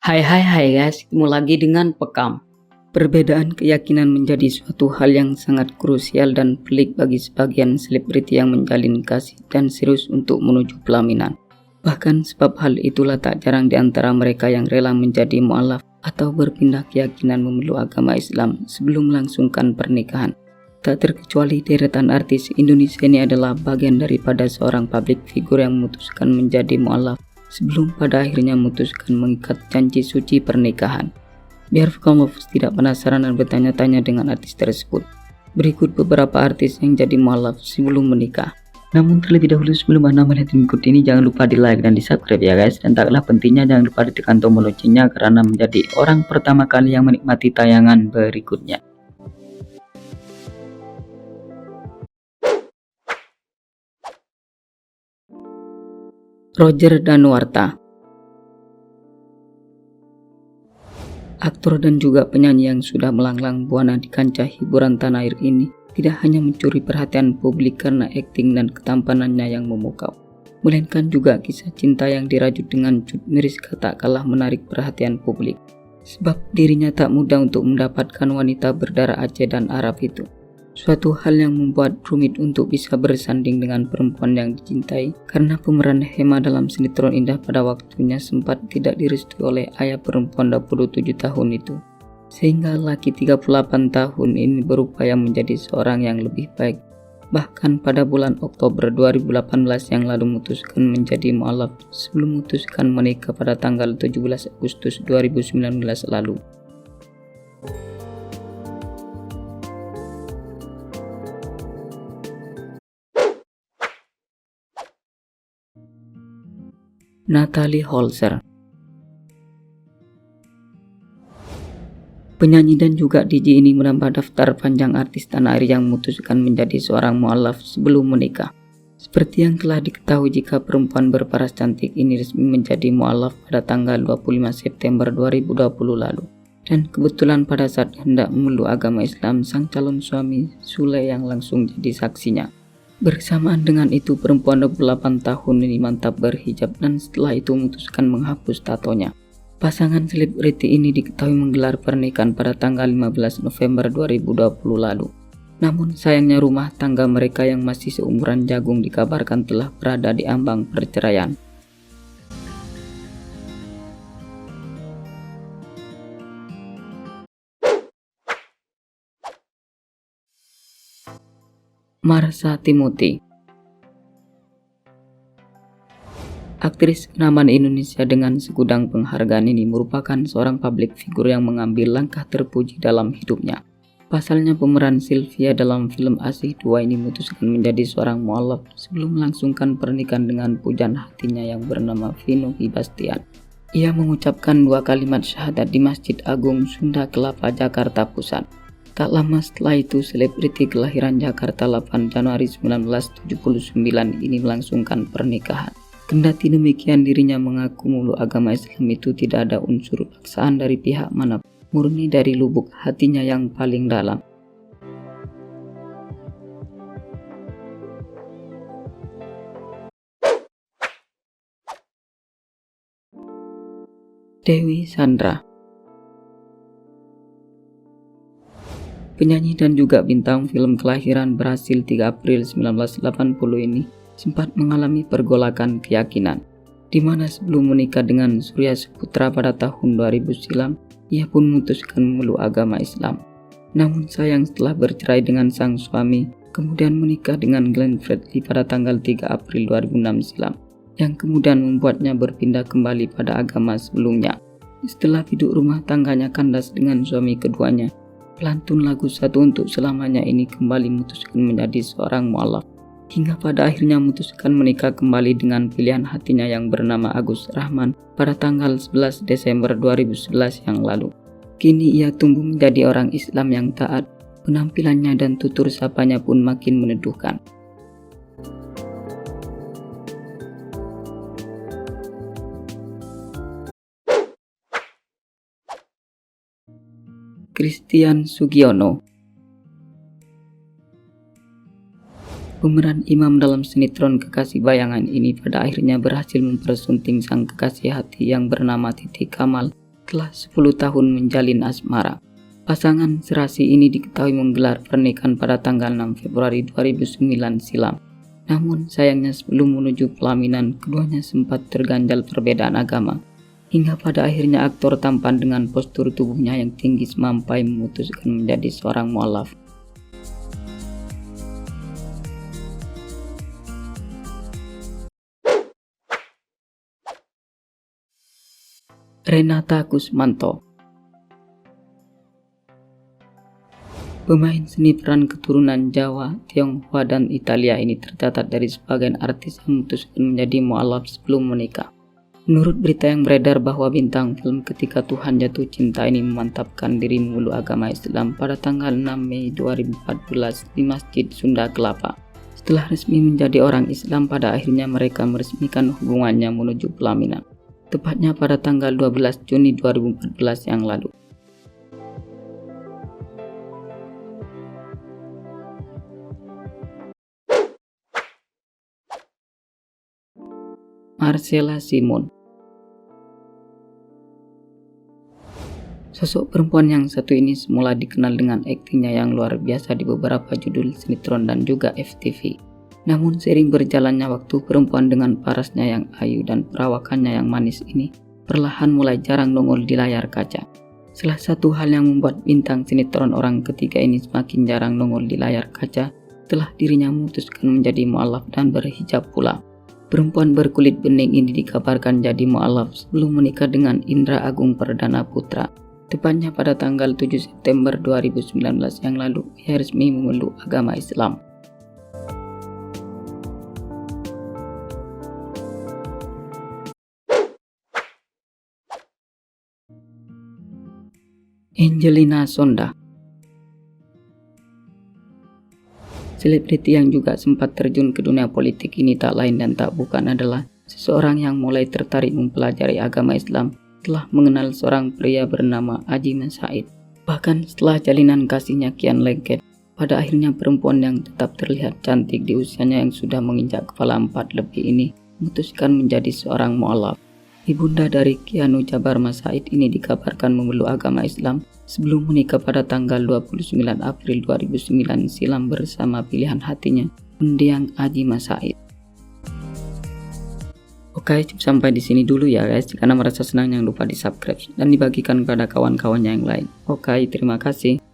Hai hai hai guys, ketemu lagi dengan Pekam. Perbedaan keyakinan menjadi suatu hal yang sangat krusial dan pelik bagi sebagian selebriti yang menjalin kasih dan serius untuk menuju pelaminan. Bahkan sebab hal itulah tak jarang di antara mereka yang rela menjadi mualaf atau berpindah keyakinan memeluk agama Islam sebelum melangsungkan pernikahan. Tak terkecuali deretan artis Indonesia ini adalah bagian daripada seorang public figure yang memutuskan menjadi mualaf sebelum pada akhirnya memutuskan mengikat janji suci pernikahan. Biar kamu tidak penasaran dan bertanya-tanya dengan artis tersebut, berikut beberapa artis yang jadi mualaf sebelum menikah. Namun terlebih dahulu sebelum Anda melihat berikut ini, jangan lupa di like dan di subscribe ya guys. Dan tak kalah pentingnya jangan lupa ditekan tombol loncengnya karena menjadi orang pertama kali yang menikmati tayangan berikutnya. Roger Danuarta, aktor dan juga penyanyi yang sudah melanglang buana di kancah hiburan tanah air ini tidak hanya mencuri perhatian publik karena akting dan ketampanannya yang memukau, melainkan juga kisah cinta yang dirajut dengan cut miris tak kalah menarik perhatian publik. Sebab dirinya tak mudah untuk mendapatkan wanita berdarah Aceh dan Arab itu. Suatu hal yang membuat rumit untuk bisa bersanding dengan perempuan yang dicintai karena pemeran Hema dalam sinetron Indah pada waktunya sempat tidak direstui oleh ayah perempuan 27 tahun itu. Sehingga laki 38 tahun ini berupaya menjadi seorang yang lebih baik. Bahkan pada bulan Oktober 2018 yang lalu memutuskan menjadi mualaf sebelum memutuskan menikah pada tanggal 17 Agustus 2019 lalu. Natalie Holzer, penyanyi dan juga DJ ini menambah daftar panjang artis tanah air yang memutuskan menjadi seorang mualaf sebelum menikah. Seperti yang telah diketahui jika perempuan berparas cantik ini resmi menjadi mualaf pada tanggal 25 September 2020 lalu. Dan kebetulan pada saat hendak memeluk agama Islam, sang calon suami Sule yang langsung jadi saksinya. Bersamaan dengan itu, perempuan 28 tahun ini mantap berhijab dan setelah itu memutuskan menghapus tatonya. Pasangan selebriti ini diketahui menggelar pernikahan pada tanggal 15 November 2020 lalu. Namun sayangnya rumah tangga mereka yang masih seumuran jagung dikabarkan telah berada di ambang perceraian. Marsha Timothy, aktris kenamaan Indonesia dengan segudang penghargaan ini merupakan seorang public figure yang mengambil langkah terpuji dalam hidupnya. Pasalnya pemeran Sylvia dalam film Asih 2 ini memutuskan menjadi seorang mualaf sebelum melangsungkan pernikahan dengan pujaan hatinya yang bernama Vino Bastian. Ia mengucapkan 2 kalimat syahadat di Masjid Agung Sunda Kelapa, Jakarta Pusat. Tak lama setelah itu, selebriti kelahiran Jakarta 8 Januari 1979 ini melangsungkan pernikahan. Kendati demikian, dirinya mengaku memeluk agama Islam itu tidak ada unsur paksaan dari pihak mana, murni dari lubuk hatinya yang paling dalam. Dewi Sandra, penyanyi dan juga bintang film kelahiran Brasil 3 April 1980 ini sempat mengalami pergolakan keyakinan, di mana sebelum menikah dengan Surya Saputra pada tahun 2000 silam, ia pun memutuskan memeluk agama Islam. Namun sayang setelah bercerai dengan sang suami, kemudian menikah dengan Glenn Fredly pada tanggal 3 April 2006 silam, yang kemudian membuatnya berpindah kembali pada agama sebelumnya. Setelah hidup rumah tangganya kandas dengan suami keduanya, pelantun lagu Satu Untuk Selamanya ini kembali memutuskan menjadi seorang mualaf, hingga pada akhirnya memutuskan menikah kembali dengan pilihan hatinya yang bernama Agus Rahman pada tanggal 11 Desember 2011 yang lalu. Kini ia tumbuh menjadi orang Islam yang taat, penampilannya dan tutur sapanya pun makin meneduhkan. Christian Sugiono, pemeran imam dalam sinetron Kekasih Bayangan ini pada akhirnya berhasil mempersunting sang kekasih hati yang bernama Titi Kamal setelah 10 tahun menjalin asmara. Pasangan serasi ini diketahui menggelar pernikahan pada tanggal 6 Februari 2009 silam. Namun sayangnya sebelum menuju pelaminan, keduanya sempat terganjal perbedaan agama. Hingga pada akhirnya aktor tampan dengan postur tubuhnya yang tinggi semampai memutuskan menjadi seorang mualaf. Renata Kusmanto. Pemain sinetron keturunan Jawa, Tionghoa, dan Italia ini tercatat dari sebagian artis yang memutuskan menjadi mualaf sebelum menikah. Menurut berita yang beredar bahwa bintang film Ketika Tuhan Jatuh Cinta ini memantapkan diri memeluk agama Islam pada tanggal 6 Mei 2014 di Masjid Sunda Kelapa. Setelah resmi menjadi orang Islam, pada akhirnya mereka meresmikan hubungannya menuju pelaminan, tepatnya pada tanggal 12 Juni 2014 yang lalu. Marcella Simon. Sosok perempuan yang satu ini semula dikenal dengan aktingnya yang luar biasa di beberapa judul sinetron dan juga FTV. Namun seiring berjalannya waktu, perempuan dengan parasnya yang ayu dan perawakannya yang manis ini perlahan mulai jarang nongol di layar kaca. Salah satu hal yang membuat bintang sinetron orang ketiga ini semakin jarang nongol di layar kaca setelah dirinya memutuskan menjadi mualaf dan berhijab pula. Perempuan berkulit bening ini dikabarkan jadi mualaf sebelum menikah dengan Indra Agung Perdana Putra. Tepatnya pada tanggal 7 September 2019 yang lalu, ia resmi memeluk agama Islam. Angelina Sonda. Selebriti yang juga sempat terjun ke dunia politik ini tak lain dan tak bukan adalah seseorang yang mulai tertarik mempelajari agama Islam setelah mengenal seorang pria bernama Haji Mas Said. Bahkan setelah jalinan kasihnya kian lengket, pada akhirnya perempuan yang tetap terlihat cantik di usianya yang sudah menginjak kepala 4 lebih ini memutuskan menjadi seorang mualaf. Ibunda dari Kianu Jabar Mas Said ini dikabarkan memeluk agama Islam sebelum menikah pada tanggal 29 April 2009 silam bersama pilihan hatinya, mendiang Haji Mas Said. Oke, cukup sampai di sini dulu ya guys. Jika Anda merasa senang, jangan lupa di subscribe dan dibagikan kepada kawan-kawannya yang lain. Oke, terima kasih.